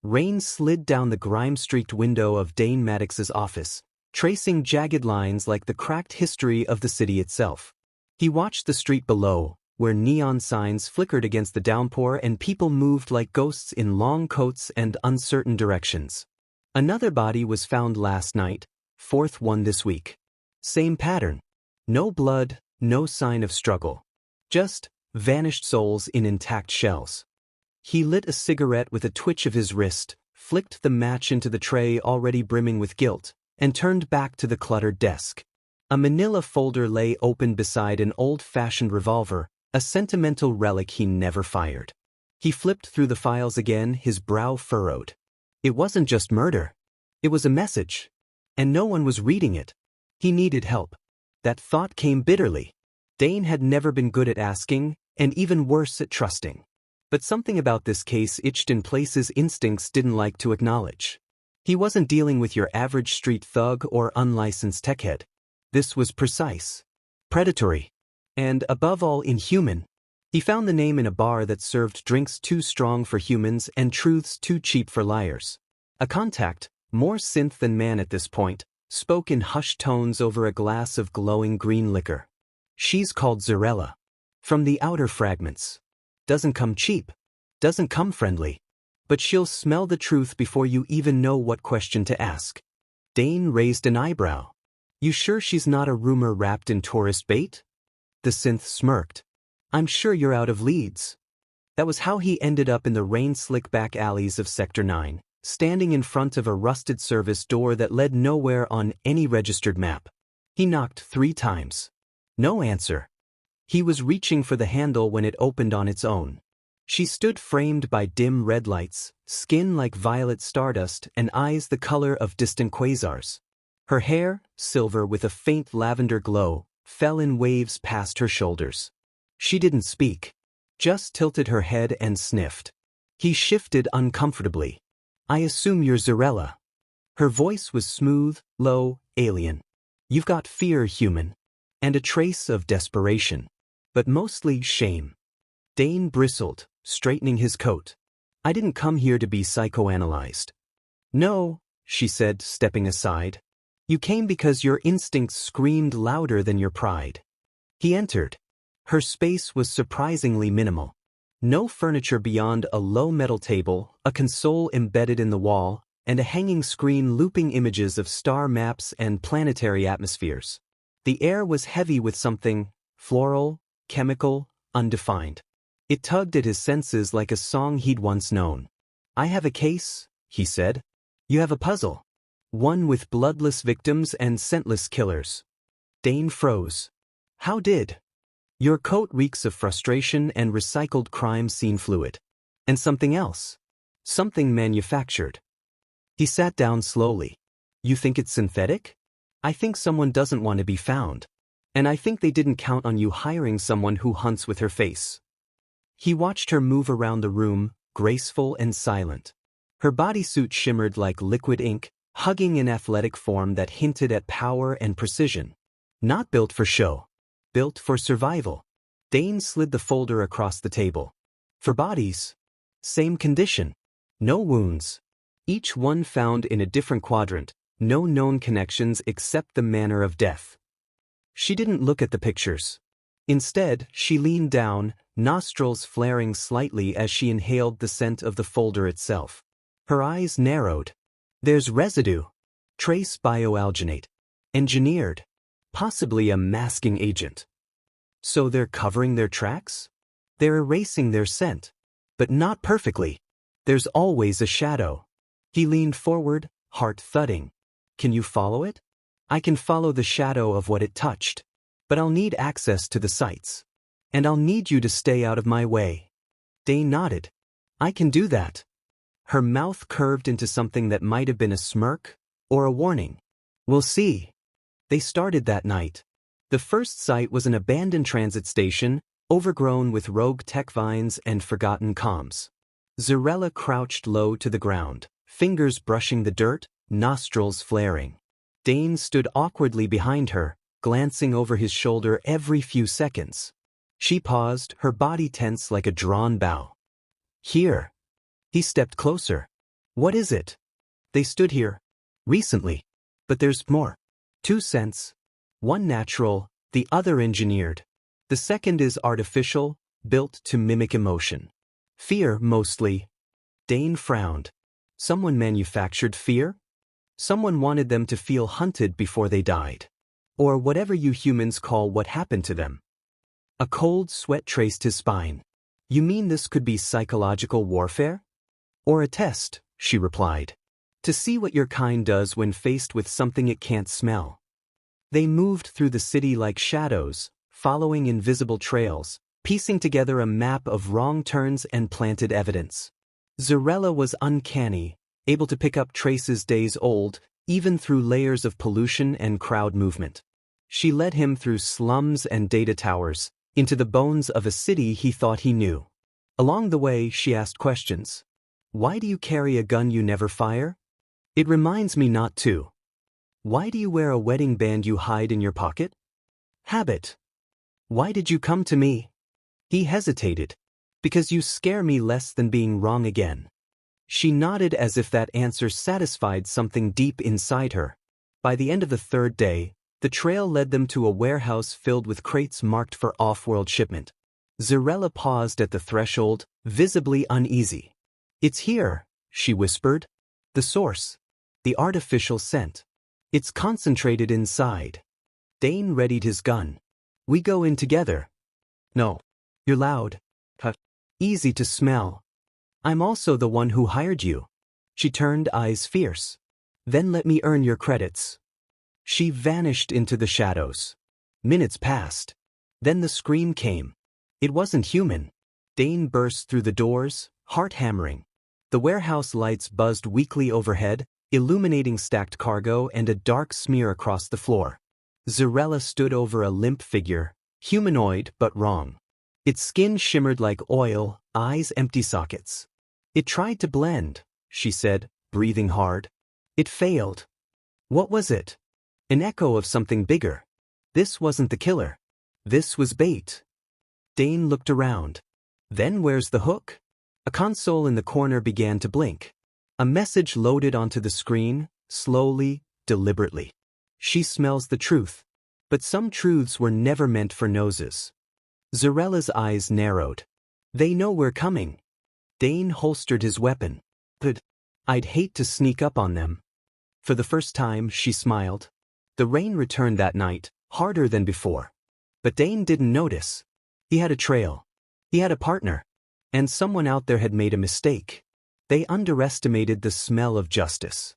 Rain slid down the grime-streaked window of Dane Maddox's office, tracing jagged lines like the cracked history of the city itself. He watched the street below, where neon signs flickered against the downpour and people moved like ghosts in long coats and uncertain directions. Another body was found last night, fourth one this week. Same pattern. No blood, no sign of struggle. Just vanished souls in intact shells. He lit a cigarette with a twitch of his wrist, flicked the match into the tray already brimming with guilt, and turned back to the cluttered desk. A manila folder lay open beside an old-fashioned revolver, a sentimental relic he never fired. He flipped through the files again, his brow furrowed. It wasn't just murder. It was a message. And no one was reading it. He needed help. That thought came bitterly. Dane had never been good at asking, and even worse at trusting. But something about this case itched in places instincts didn't like to acknowledge. He wasn't dealing with your average street thug or unlicensed techhead. This was precise, predatory, and above all inhuman. He found the name in a bar that served drinks too strong for humans and truths too cheap for liars. A contact, more synth than man at this point, spoke in hushed tones over a glass of glowing green liquor. She's called Zarella. From the outer fragments. Doesn't come cheap. Doesn't come friendly. But she'll smell the truth before you even know what question to ask. Dane raised an eyebrow. You sure she's not a rumor wrapped in tourist bait? The synth smirked. I'm sure you're out of leads. That was how he ended up in the rain-slick back alleys of Sector 9, standing in front of a rusted service door that led nowhere on any registered map. He knocked 3 times. No answer. He was reaching for the handle when it opened on its own. She stood framed by dim red lights, skin like violet stardust and eyes the color of distant quasars. Her hair, silver with a faint lavender glow, fell in waves past her shoulders. She didn't speak, just tilted her head and sniffed. He shifted uncomfortably. I assume you're Zarella. Her voice was smooth, low, alien. You've got fear, human. And a trace of desperation. But mostly shame. Dane bristled, straightening his coat. I didn't come here to be psychoanalyzed. No, she said, stepping aside. You came because your instincts screamed louder than your pride. He entered. Her space was surprisingly minimal. No furniture beyond a low metal table, a console embedded in the wall, and a hanging screen looping images of star maps and planetary atmospheres. The air was heavy with something, floral, chemical, undefined. It tugged at his senses like a song he'd once known. I have a case, he said. You have a puzzle. One with bloodless victims and scentless killers. Dane froze. How did? Your coat reeks of frustration and recycled crime scene fluid. And something else. Something manufactured. He sat down slowly. You think it's synthetic? I think someone doesn't want to be found. And I think they didn't count on you hiring someone who hunts with her face. He watched her move around the room, graceful and silent. Her bodysuit shimmered like liquid ink, hugging an athletic form that hinted at power and precision. Not built for show. Built for survival. Dane slid the folder across the table. For bodies. Same condition. No wounds. Each one found in a different quadrant, no known connections except the manner of death. She didn't look at the pictures. Instead, she leaned down, nostrils flaring slightly as she inhaled the scent of the folder itself. Her eyes narrowed. There's residue. Trace bioalginate. Engineered. Possibly a masking agent. So they're covering their tracks? They're erasing their scent. But not perfectly. There's always a shadow. He leaned forward, heart thudding. Can you follow it? I can follow the shadow of what it touched. But I'll need access to the sites. And I'll need you to stay out of my way. Dane nodded. I can do that. Her mouth curved into something that might have been a smirk or a warning. We'll see. They started that night. The first site was an abandoned transit station, overgrown with rogue tech vines and forgotten comms. Zarella crouched low to the ground, fingers brushing the dirt, nostrils flaring. Dane stood awkwardly behind her, glancing over his shoulder every few seconds. She paused, her body tense like a drawn bow. Here. He stepped closer. What is it? They stood here. Recently. But there's more. 2 cents. One natural, the other engineered. The second is artificial, built to mimic emotion. Fear, mostly. Dane frowned. Someone manufactured fear? Someone wanted them to feel hunted before they died. Or whatever you humans call what happened to them. A cold sweat traced his spine. You mean this could be psychological warfare? Or a test, she replied. To see what your kind does when faced with something it can't smell. They moved through the city like shadows, following invisible trails, piecing together a map of wrong turns and planted evidence. Zarella was uncanny, able to pick up traces days old, even through layers of pollution and crowd movement. She led him through slums and data towers, into the bones of a city he thought he knew. Along the way, she asked questions. Why do you carry a gun you never fire? It reminds me not to. Why do you wear a wedding band you hide in your pocket? Habit. Why did you come to me? He hesitated. Because you scare me less than being wrong again. She nodded as if that answer satisfied something deep inside her. By the end of the 3rd day, the trail led them to a warehouse filled with crates marked for off-world shipment. Zarella paused at the threshold, visibly uneasy. It's here, she whispered. The source. The artificial scent. It's concentrated inside. Dane readied his gun. We go in together. No. You're loud. Easy to smell. I'm also the one who hired you. She turned, eyes fierce. Then let me earn your credits. She vanished into the shadows. Minutes passed. Then the scream came. It wasn't human. Dane burst through the doors, heart hammering. The warehouse lights buzzed weakly overhead, illuminating stacked cargo and a dark smear across the floor. Zarella stood over a limp figure, humanoid but wrong. Its skin shimmered like oil, eyes empty sockets. It tried to blend, she said, breathing hard. It failed. What was it? An echo of something bigger. This wasn't the killer. This was bait. Dane looked around. Then where's the hook? A console in the corner began to blink. A message loaded onto the screen, slowly, deliberately. She smells the truth. But some truths were never meant for noses. Zarella's eyes narrowed. They know we're coming. Dane holstered his weapon. But I'd hate to sneak up on them. For the first time, she smiled. The rain returned that night, harder than before. But Dane didn't notice. He had a trail. He had a partner. And someone out there had made a mistake. They underestimated the smell of justice.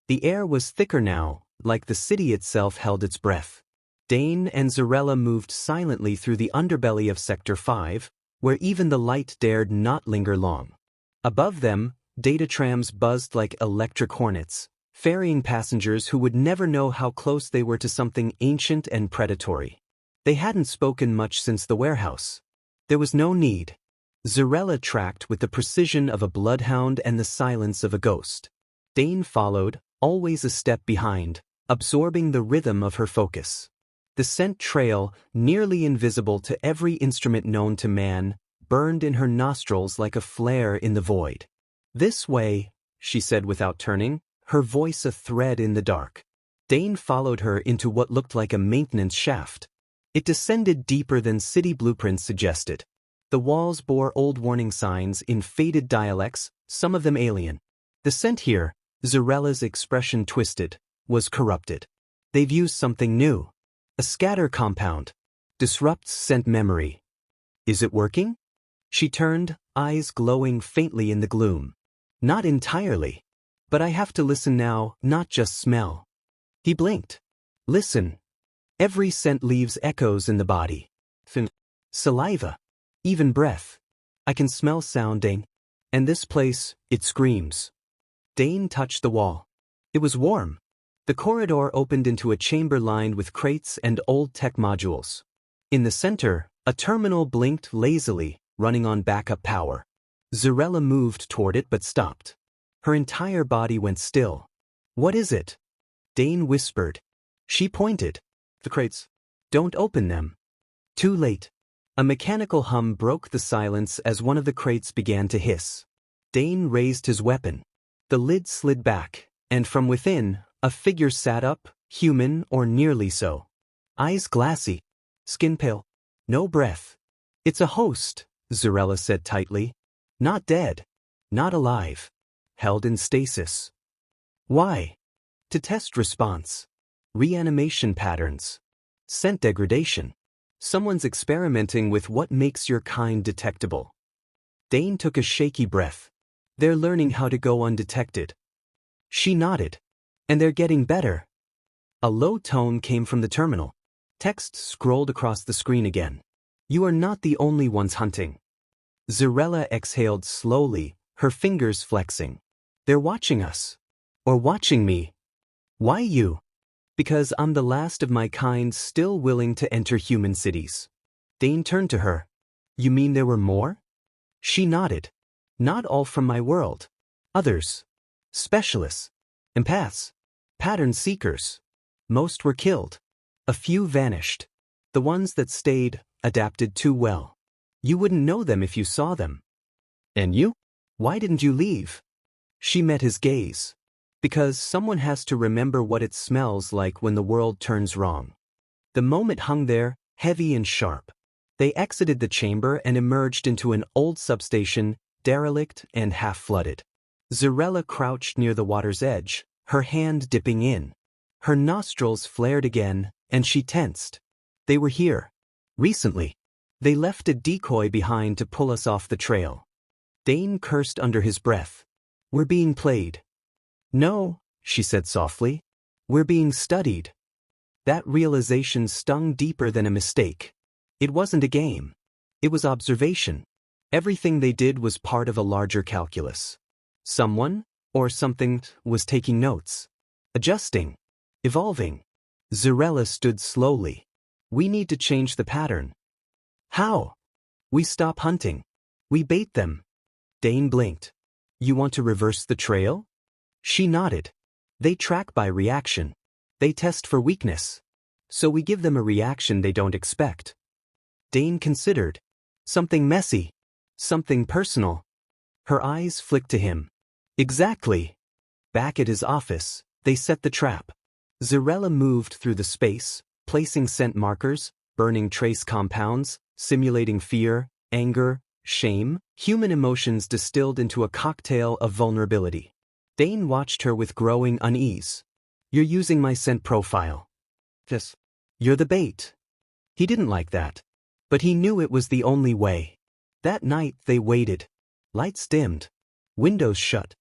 The air was thicker now, like the city itself held its breath. Dane and Zarella moved silently through the underbelly of Sector 5, where even the light dared not linger long. Above them, data trams buzzed like electric hornets, ferrying passengers who would never know how close they were to something ancient and predatory. They hadn't spoken much since the warehouse. There was no need. Zarella tracked with the precision of a bloodhound and the silence of a ghost. Dane followed, always a step behind, absorbing the rhythm of her focus. The scent trail, nearly invisible to every instrument known to man, burned in her nostrils like a flare in the void. This way, she said without turning, her voice a thread in the dark. Dane followed her into what looked like a maintenance shaft. It descended deeper than city blueprints suggested. The walls bore old warning signs in faded dialects, some of them alien. The scent here, Zarella's expression twisted, was corrupted. They've used something new. A scatter compound. Disrupts scent memory. Is it working? She turned, eyes glowing faintly in the gloom. Not entirely. But I have to listen now, not just smell. He blinked. Listen. Every scent leaves echoes in the body. Saliva. Even breath. I can smell sound, Dane. And this place, it screams. Dane touched the wall. It was warm. The corridor opened into a chamber lined with crates and old tech modules. In the center, a terminal blinked lazily, running on backup power. Zarella moved toward it but stopped. Her entire body went still. What is it? Dane whispered. She pointed. The crates. Don't open them. Too late. A mechanical hum broke the silence as one of the crates began to hiss. Dane raised his weapon. The lid slid back, and from within, a figure sat up, human or nearly so. Eyes glassy, skin pale, no breath. It's a host, Zarella said tightly. Not dead. Not alive. Held in stasis. Why? To test response. Reanimation patterns. Scent degradation. Someone's experimenting with what makes your kind detectable. Dane took a shaky breath. They're learning how to go undetected. She nodded. And they're getting better. A low tone came from the terminal. Text scrolled across the screen again. You are not the only ones hunting. Zarella exhaled slowly, her fingers flexing. They're watching us. Or watching me. Why you? Because I'm the last of my kind still willing to enter human cities. Dane turned to her. You mean there were more? She nodded. Not all from my world. Others. Specialists. Empaths. Pattern seekers. Most were killed. A few vanished. The ones that stayed adapted too well. You wouldn't know them if you saw them. And you? Why didn't you leave? She met his gaze. Because someone has to remember what it smells like when the world turns wrong. The moment hung there, heavy and sharp. They exited the chamber and emerged into an old substation, derelict and half-flooded. Zarella crouched near the water's edge, her hand dipping in. Her nostrils flared again, and she tensed. They were here. Recently. They left a decoy behind to pull us off the trail. Dane cursed under his breath. We're being played. No, she said softly. We're being studied. That realization stung deeper than a mistake. It wasn't a game. It was observation. Everything they did was part of a larger calculus. Someone, or something, was taking notes. Adjusting. Evolving. Zarella stood slowly. We need to change the pattern. How? We stop hunting. We bait them. Dane blinked. You want to reverse the trail? She nodded. They track by reaction. They test for weakness. So we give them a reaction they don't expect. Dane considered. Something messy. Something personal. Her eyes flicked to him. Exactly. Back at his office, they set the trap. Zarella moved through the space, placing scent markers, burning trace compounds, simulating fear, anger, shame, human emotions distilled into a cocktail of vulnerability. Dane watched her with growing unease. You're using my scent profile. Yes. You're the bait. He didn't like that. But he knew it was the only way. That night they waited. Lights dimmed. Windows shut.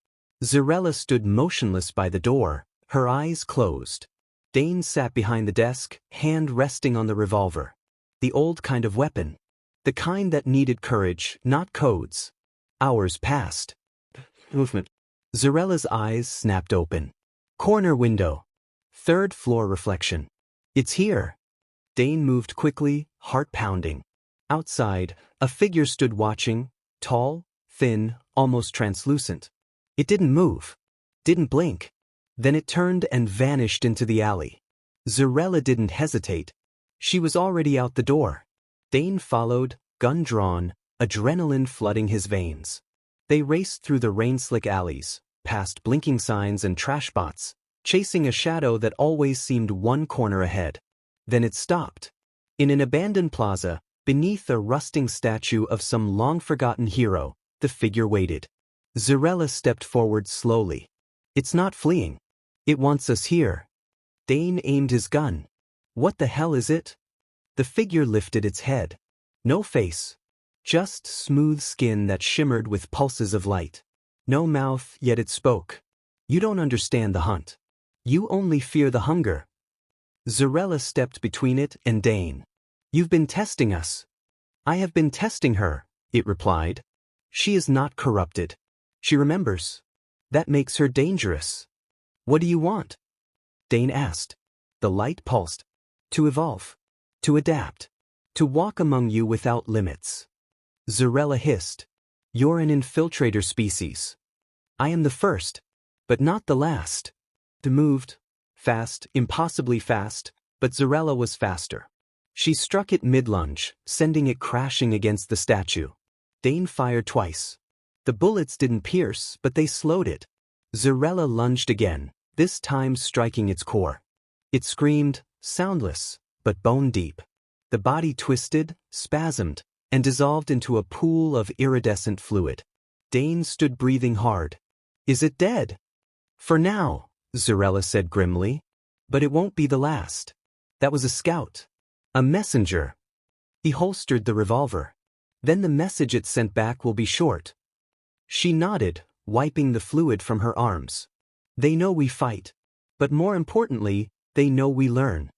Zarella stood motionless by the door, her eyes closed. Dane sat behind the desk, hand resting on the revolver. The old kind of weapon. The kind that needed courage, not codes. Hours passed. Movement. Zarella's eyes snapped open. Corner window. Third floor reflection. It's here. Dane moved quickly, heart pounding. Outside, a figure stood watching, tall, thin, almost translucent. It didn't move. Didn't blink. Then it turned and vanished into the alley. Zarella didn't hesitate. She was already out the door. Dane followed, gun drawn, adrenaline flooding his veins. They raced through the rain-slick alleys, past blinking signs and trash bots, chasing a shadow that always seemed one corner ahead. Then it stopped. In an abandoned plaza, beneath a rusting statue of some long-forgotten hero, the figure waited. Zarella stepped forward slowly. It's not fleeing. It wants us here. Dane aimed his gun. What the hell is it? The figure lifted its head. No face. Just smooth skin that shimmered with pulses of light. No mouth, yet it spoke. You don't understand the hunt. You only fear the hunger. Zarella stepped between it and Dane. You've been testing us. I have been testing her, it replied. She is not corrupted. She remembers. That makes her dangerous. What do you want? Dane asked. The light pulsed. To evolve. To adapt. To walk among you without limits. Zarella hissed. You're an infiltrator species. I am the first, but not the last. They moved. Fast, impossibly fast, but Zarella was faster. She struck it mid-lunge, sending it crashing against the statue. Dane fired twice. The bullets didn't pierce, but they slowed it. Zarella lunged again, this time striking its core. It screamed, soundless, but bone-deep. The body twisted, spasmed, and dissolved into a pool of iridescent fluid. Dane stood breathing hard. Is it dead? For now, Zarella said grimly. But it won't be the last. That was a scout. A messenger. He holstered the revolver. Then the message it sent back will be short. She nodded, wiping the fluid from her arms. They know we fight. But more importantly, they know we learn.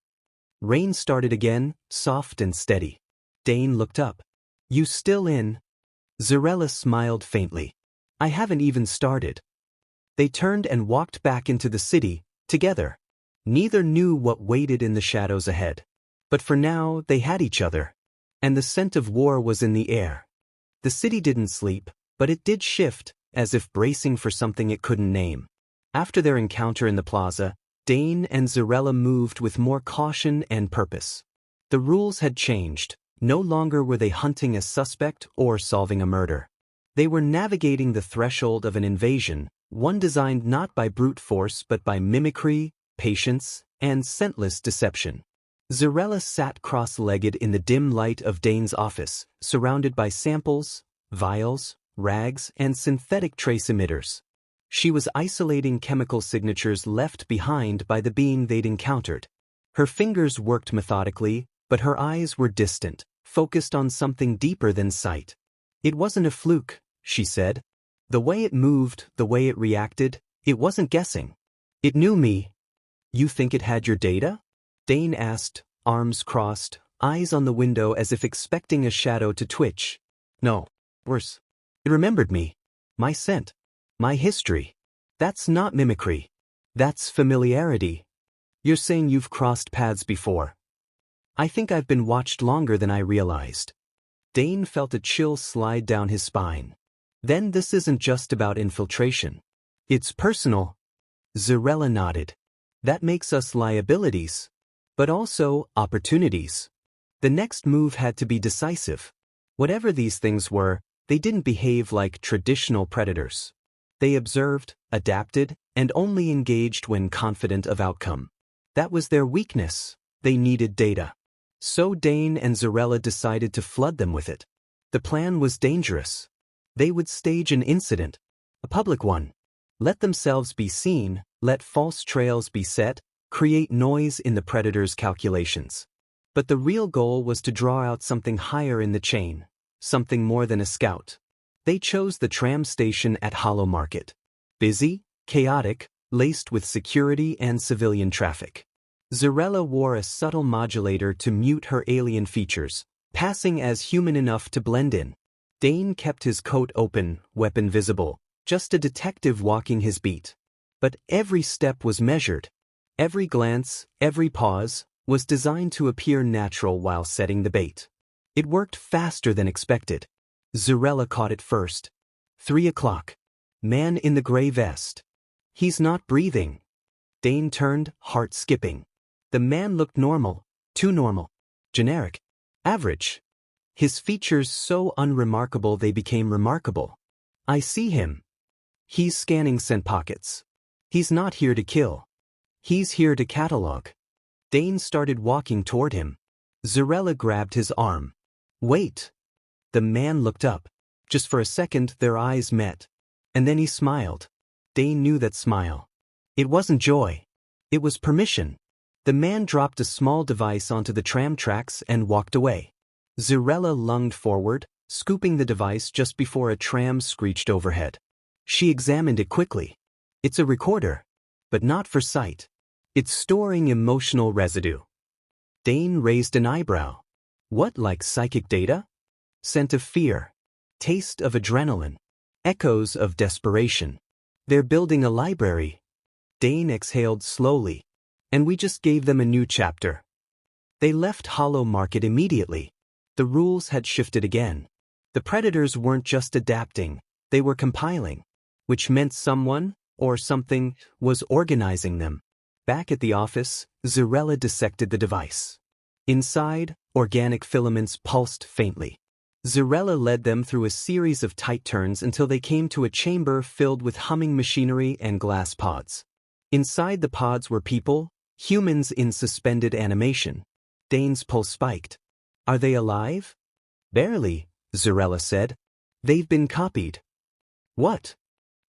Rain started again, soft and steady. Dane looked up. You still in? Zarella smiled faintly. I haven't even started. They turned and walked back into the city, together. Neither knew what waited in the shadows ahead. But for now, they had each other. And the scent of war was in the air. The city didn't sleep, but it did shift, as if bracing for something it couldn't name. After their encounter in the plaza, Dane and Zarella moved with more caution and purpose. The rules had changed. No longer were they hunting a suspect or solving a murder. They were navigating the threshold of an invasion, one designed not by brute force but by mimicry, patience, and scentless deception. Zarella sat cross-legged in the dim light of Dane's office, surrounded by samples, vials, rags, and synthetic trace emitters. She was isolating chemical signatures left behind by the being they'd encountered. Her fingers worked methodically, but her eyes were distant, focused on something deeper than sight. It wasn't a fluke, she said. The way it moved, the way it reacted, it wasn't guessing. It knew me. You think it had your data? Dane asked, arms crossed, eyes on the window as if expecting a shadow to twitch. No. Worse. It remembered me. My scent. My history. That's not mimicry. That's familiarity. You're saying you've crossed paths before. I think I've been watched longer than I realized. Dane felt a chill slide down his spine. Then this isn't just about infiltration. It's personal. Zarella nodded. That makes us liabilities. But also opportunities. The next move had to be decisive. Whatever these things were, they didn't behave like traditional predators. They observed, adapted, and only engaged when confident of outcome. That was their weakness. They needed data. So Dane and Zarella decided to flood them with it. The plan was dangerous. They would stage an incident, a public one. Let themselves be seen, let false trails be set, create noise in the predator's calculations. But the real goal was to draw out something higher in the chain, something more than a scout. They chose the tram station at Hollow Market. Busy, chaotic, laced with security and civilian traffic. Zarella wore a subtle modulator to mute her alien features, passing as human enough to blend in. Dane kept his coat open, weapon visible, just a detective walking his beat. But every step was measured. Every glance, every pause, was designed to appear natural while setting the bait. It worked faster than expected. Zarella caught it first. 3 o'clock. Man in the gray vest. He's not breathing. Dane turned, heart skipping. The man looked normal, too normal. Generic. Average. His features so unremarkable they became remarkable. I see him. He's scanning scent pockets. He's not here to kill. He's here to catalog. Dane started walking toward him. Zarella grabbed his arm. Wait. The man looked up. Just for a second their eyes met. And then he smiled. Dane knew that smile. It wasn't joy. It was permission. The man dropped a small device onto the tram tracks and walked away. Zarella lunged forward, scooping the device just before a tram screeched overhead. She examined it quickly. It's a recorder. But not for sight. It's storing emotional residue. Dane raised an eyebrow. What, like psychic data? Scent of fear. Taste of adrenaline. Echoes of desperation. They're building a library. Dane exhaled slowly. And we just gave them a new chapter. They left Hollow Market immediately. The rules had shifted again. The predators weren't just adapting, they were compiling. Which meant someone, or something, was organizing them. Back at the office, Zarella dissected the device. Inside, organic filaments pulsed faintly. Zarella led them through a series of tight turns until they came to a chamber filled with humming machinery and glass pods. Inside the pods were people, humans in suspended animation. Dane's pulse spiked. Are they alive? Barely, Zarella said. They've been copied. What?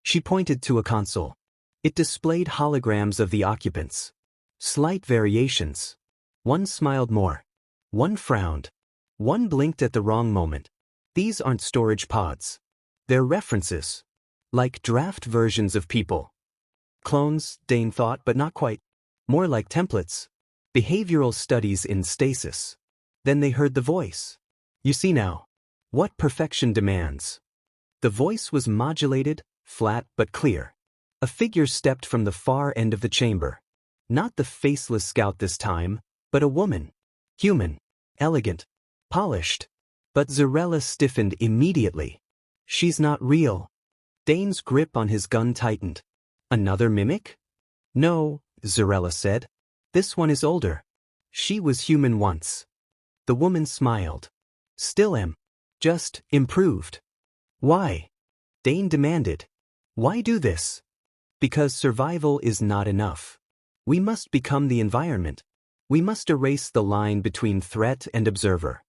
She pointed to a console. It displayed holograms of the occupants. Slight variations. One smiled more. One frowned. One blinked at the wrong moment. These aren't storage pods. They're references. Like draft versions of people. Clones, Dane thought, but not quite. More like templates. Behavioral studies in stasis. Then they heard the voice. You see now. What perfection demands. The voice was modulated, flat but clear. A figure stepped from the far end of the chamber. Not the faceless scout this time, but a woman. Human. Elegant. Polished. But Zarella stiffened immediately. She's not real. Dane's grip on his gun tightened. Another mimic? No, Zarella said. This one is older. She was human once. The woman smiled. Still am. Just improved. Why? Dane demanded. Why do this? Because survival is not enough. We must become the environment. We must erase the line between threat and observer.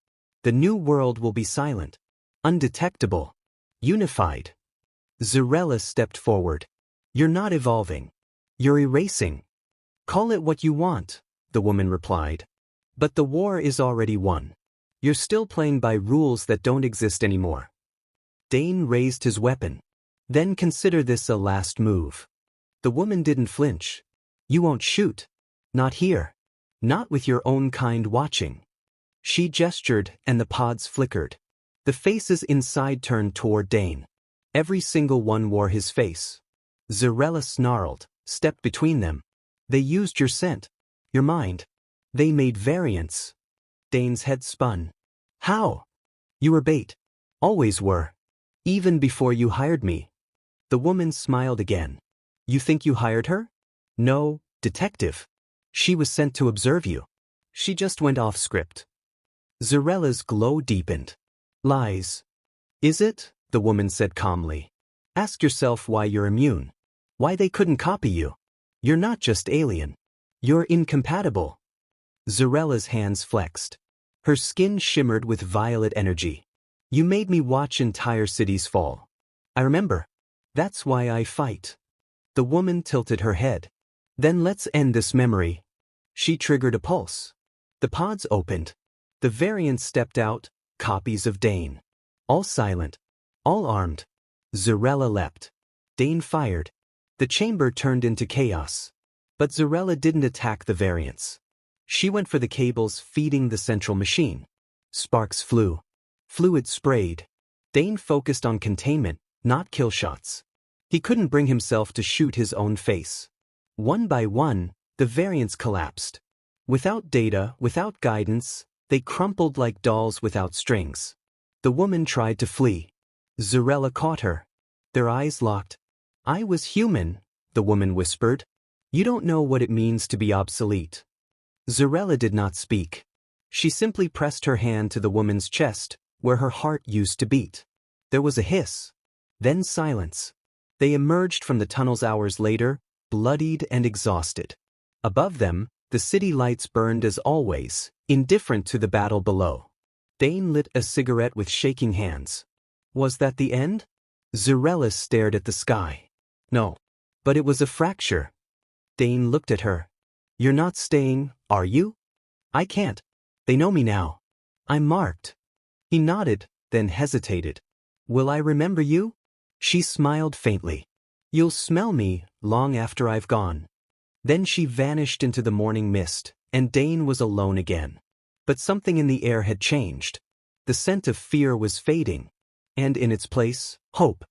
The new world will be silent, undetectable, unified. Zarella stepped forward. You're not evolving. You're erasing. Call it what you want, the woman replied. But the war is already won. You're still playing by rules that don't exist anymore. Dane raised his weapon. Then consider this a last move. The woman didn't flinch. You won't shoot. Not here. Not with your own kind watching. She gestured and the pods flickered. The faces inside turned toward Dane. Every single one wore his face. Zarella snarled, stepped between them. They used your scent. Your mind. They made variants. Dane's head spun. How? You were bait. Always were. Even before you hired me. The woman smiled again. You think you hired her? No, detective. She was sent to observe you. She just went off script. Zarella's glow deepened. Lies. Is it? The woman said calmly. Ask yourself why you're immune. Why they couldn't copy you. You're not just alien. You're incompatible. Zarella's hands flexed. Her skin shimmered with violet energy. You made me watch entire cities fall. I remember. That's why I fight. The woman tilted her head. Then let's end this memory. She triggered a pulse. The pods opened. The variants stepped out, copies of Dane. All silent. All armed. Zarella leapt. Dane fired. The chamber turned into chaos. But Zarella didn't attack the variants. She went for the cables feeding the central machine. Sparks flew. Fluid sprayed. Dane focused on containment, not kill shots. He couldn't bring himself to shoot his own face. One by one, the variants collapsed. Without data, without guidance, they crumpled like dolls without strings. The woman tried to flee. Zarella caught her. Their eyes locked. I was human, the woman whispered. You don't know what it means to be obsolete. Zarella did not speak. She simply pressed her hand to the woman's chest, where her heart used to beat. There was a hiss. Then silence. They emerged from the tunnels hours later, bloodied and exhausted. Above them, the city lights burned as always, indifferent to the battle below. Dane lit a cigarette with shaking hands. Was that the end? Zarella stared at the sky. No. But it was a fracture. Dane looked at her. You're not staying, are you? I can't. They know me now. I'm marked. He nodded, then hesitated. Will I remember you? She smiled faintly. You'll smell me long after I've gone. Then she vanished into the morning mist, and Dane was alone again. But something in the air had changed. The scent of fear was fading. And in its place, hope.